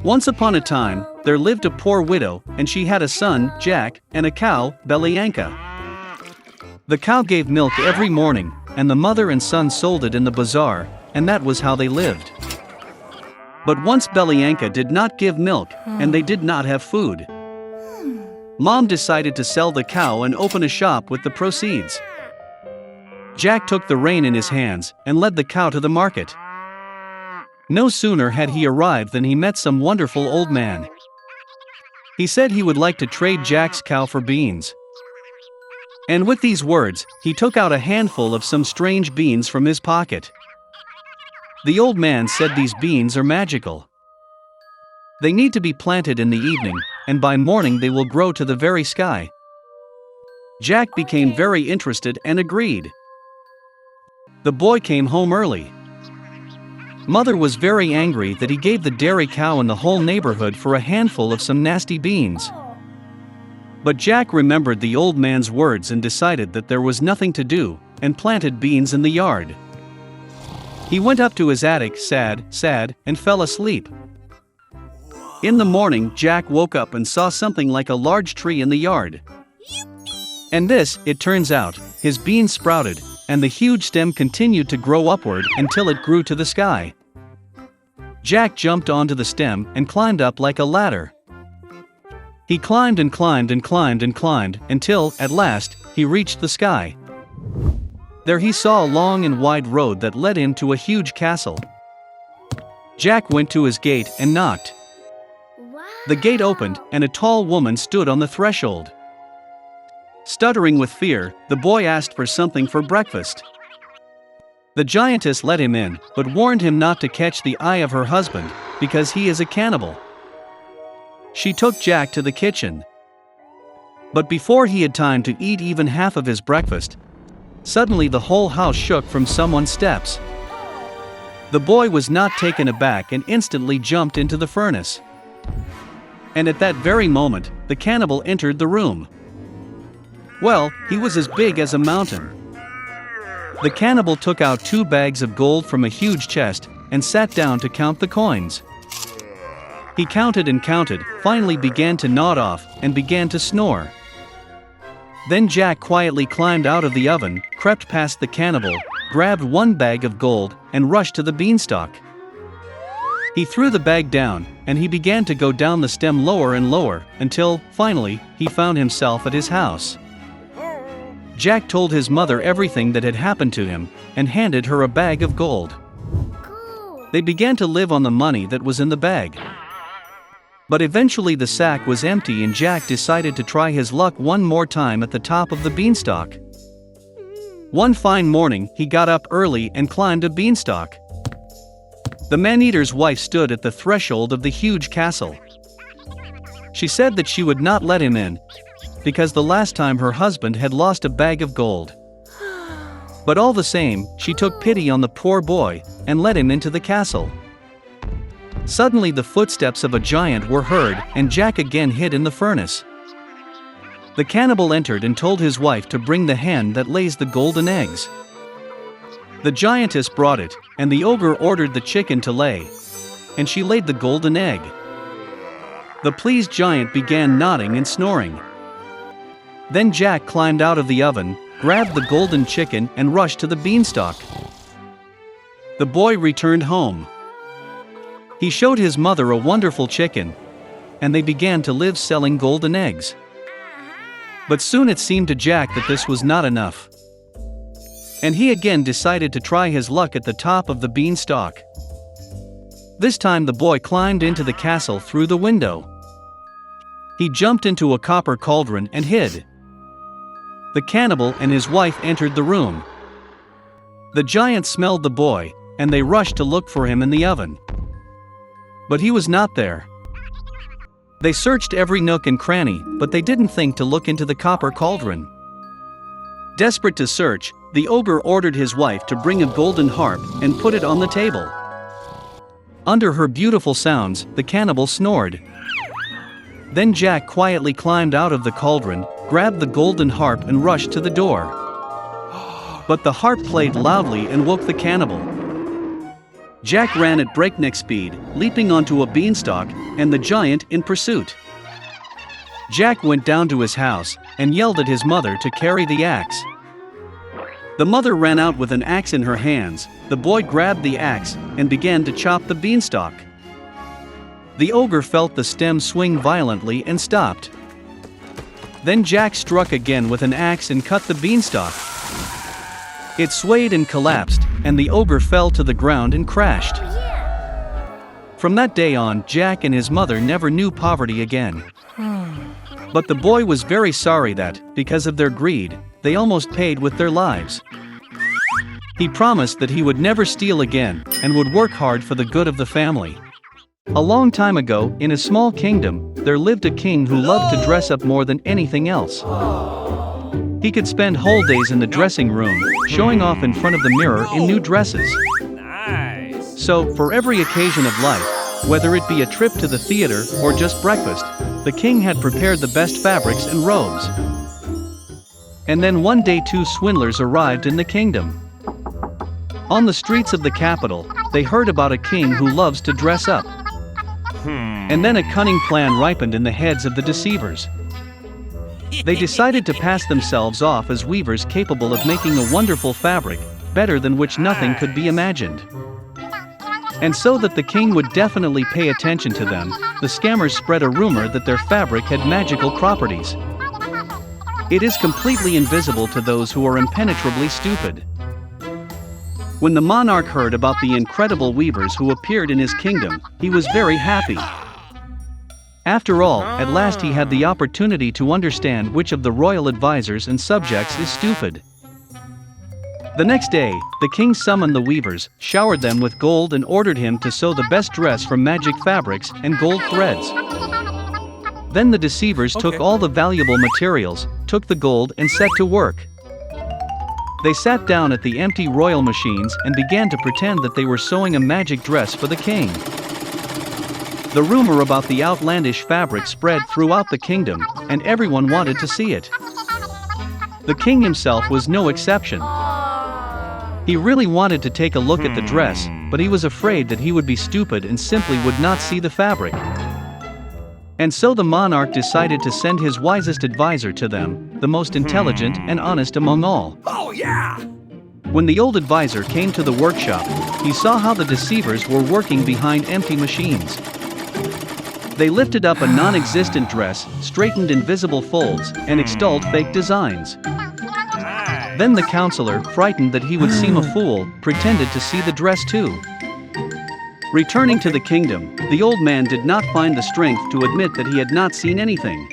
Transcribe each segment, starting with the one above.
Once upon a time, there lived a poor widow, and she had a son, Jack, and a cow, Belyanka. The cow gave milk every morning, and the mother and son sold it in the bazaar, and that was how they lived. But once Belyanka did not give milk, and they did not have food. Mom decided to sell the cow and open a shop with the proceeds. Jack took the rein in his hands and led the cow to the market. No sooner had he arrived than he met some wonderful old man. He said he would like to trade Jack's cow for beans. And with these words, he took out a handful of some strange beans from his pocket. The old man said these beans are magical. They need to be planted in the evening, and by morning they will grow to the very sky. Jack became very interested and agreed. The boy came home early. Mother was very angry that he gave the dairy cow in the whole neighborhood for a handful of some nasty beans. But Jack remembered the old man's words and decided that there was nothing to do, and planted beans in the yard. He went up to his attic sad, and fell asleep. In the morning, Jack woke up and saw something like a large tree in the yard. And this, it turns out, his beans sprouted, and the huge stem continued to grow upward until it grew to the sky. Jack jumped onto the stem and climbed up like a ladder. He climbed and climbed and climbed and climbed until, at last, he reached the sky. There he saw a long and wide road that led him to a huge castle. Jack went to his gate and knocked. The gate opened, and a tall woman stood on the threshold. Stuttering with fear, the boy asked for something for breakfast. The giantess let him in, but warned him not to catch the eye of her husband, because he is a cannibal. She took Jack to the kitchen. But before he had time to eat even half of his breakfast, suddenly the whole house shook from someone's steps. The boy was not taken aback and instantly jumped into the furnace. And at that very moment, the cannibal entered the room. Well, he was as big as a mountain. The cannibal took out 2 bags of gold from a huge chest and sat down to count the coins. He counted and counted, finally began to nod off, and began to snore. Then Jack quietly climbed out of the oven, crept past the cannibal, grabbed 1 bag of gold, and rushed to the beanstalk. He threw the bag down, and he began to go down the stem lower and lower, until, finally, he found himself at his house. Jack told his mother everything that had happened to him, and handed her a bag of gold. They began to live on the money that was in the bag. But eventually the sack was empty and Jack decided to try his luck one more time at the top of the beanstalk. One fine morning, he got up early and climbed a beanstalk. The man-eater's wife stood at the threshold of the huge castle. She said that she would not let him in, because the last time her husband had lost a bag of gold. But all the same, she took pity on the poor boy, and let him into the castle. Suddenly the footsteps of a giant were heard, and Jack again hid in the furnace. The cannibal entered and told his wife to bring the hen that lays the golden eggs. The giantess brought it, and the ogre ordered the chicken to lay, and she laid the golden egg. The pleased giant began nodding and snoring. Then Jack climbed out of the oven, grabbed the golden chicken and rushed to the beanstalk. The boy returned home. He showed his mother a wonderful chicken, and they began to live selling golden eggs. But soon it seemed to Jack that this was not enough. And he again decided to try his luck at the top of the beanstalk. This time the boy climbed into the castle through the window. He jumped into a copper cauldron and hid. The cannibal and his wife entered the room. The giant smelled the boy, and they rushed to look for him in the oven. But he was not there. They searched every nook and cranny, but they didn't think to look into the copper cauldron. Desperate to search, the ogre ordered his wife to bring a golden harp and put it on the table. Under her beautiful sounds, the cannibal snored. Then Jack quietly climbed out of the cauldron, grabbed the golden harp and rushed to the door. But the harp played loudly and woke the cannibal. Jack ran at breakneck speed, leaping onto a beanstalk, and the giant in pursuit. Jack went down to his house and yelled at his mother to carry the axe. The mother ran out with an axe in her hands. The boy grabbed the axe and began to chop the beanstalk. The ogre felt the stem swing violently and stopped. Then Jack struck again with an axe and cut the beanstalk. It swayed and collapsed, and the ogre fell to the ground and crashed. From that day on, Jack and his mother never knew poverty again. But the boy was very sorry that, because of their greed, they almost paid with their lives. He promised that he would never steal again, and would work hard for the good of the family. A long time ago, in a small kingdom, there lived a king who loved to dress up more than anything else. He could spend whole days in the dressing room, showing off in front of the mirror in new dresses. So, for every occasion of life, whether it be a trip to the theater or just breakfast, the king had prepared the best fabrics and robes. And then one day 2 swindlers arrived in the kingdom. On the streets of the capital, they heard about a king who loves to dress up. And then a cunning plan ripened in the heads of the deceivers. They decided to pass themselves off as weavers capable of making a wonderful fabric, better than which nothing could be imagined. And so that the king would definitely pay attention to them, the scammers spread a rumor that their fabric had magical properties. It is completely invisible to those who are impenetrably stupid. When the monarch heard about the incredible weavers who appeared in his kingdom, he was very happy. After all, at last he had the opportunity to understand which of the royal advisors and subjects is stupid. The next day, the king summoned the weavers, showered them with gold and ordered him to sew the best dress from magic fabrics and gold threads. Then the deceivers took all the valuable materials, took the gold and set to work. They sat down at the empty royal machines and began to pretend that they were sewing a magic dress for the king. The rumor about the outlandish fabric spread throughout the kingdom, and everyone wanted to see it. The king himself was no exception. He really wanted to take a look at the dress, but he was afraid that he would be stupid and simply would not see the fabric. And so the monarch decided to send his wisest advisor to them, the most intelligent and honest among all. Oh yeah! When the old advisor came to the workshop, he saw how the deceivers were working behind empty machines. They lifted up a non-existent dress, straightened invisible folds, and extolled fake designs. Then the counselor, frightened that he would seem a fool, pretended to see the dress too. Returning to the kingdom, the old man did not find the strength to admit that he had not seen anything.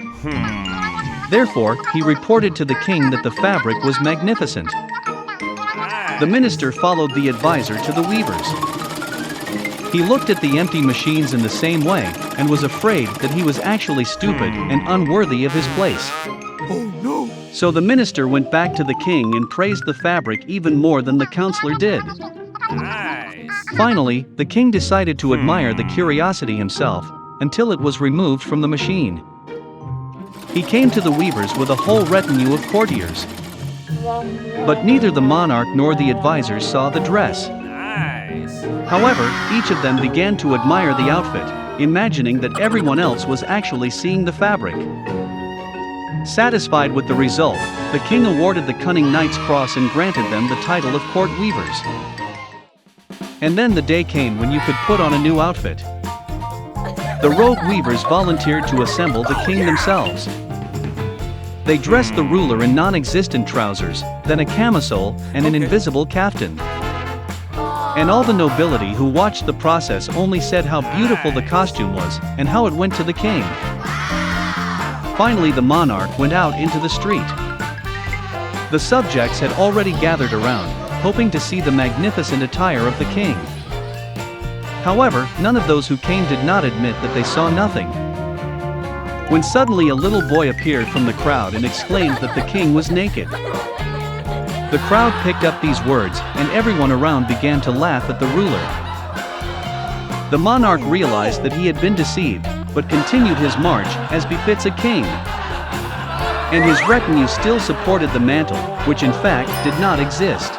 Therefore, he reported to the king that the fabric was magnificent. The minister followed the advisor to the weavers. He looked at the empty machines in the same way, and was afraid that he was actually stupid and unworthy of his place. Oh no! So the minister went back to the king and praised the fabric even more than the counselor did. Finally, the king decided to admire the curiosity himself, until it was removed from the machine. He came to the weavers with a whole retinue of courtiers. But neither the monarch nor the advisors saw the dress. However, each of them began to admire the outfit, imagining that everyone else was actually seeing the fabric. Satisfied with the result, the king awarded the cunning Knight's Cross and granted them the title of court weavers. And then the day came when you could put on a new outfit. The rogue weavers volunteered to assemble the king themselves. They dressed the ruler in non-existent trousers, then a camisole, and an invisible kaftan. And all the nobility who watched the process only said how beautiful the costume was, and how it went to the king. Finally the monarch went out into the street. The subjects had already gathered around, hoping to see the magnificent attire of the king. However, none of those who came did not admit that they saw nothing. When suddenly a little boy appeared from the crowd and exclaimed that the king was naked. The crowd picked up these words, and everyone around began to laugh at the ruler. The monarch realized that he had been deceived, but continued his march, as befits a king. And his retinue still supported the mantle, which in fact did not exist.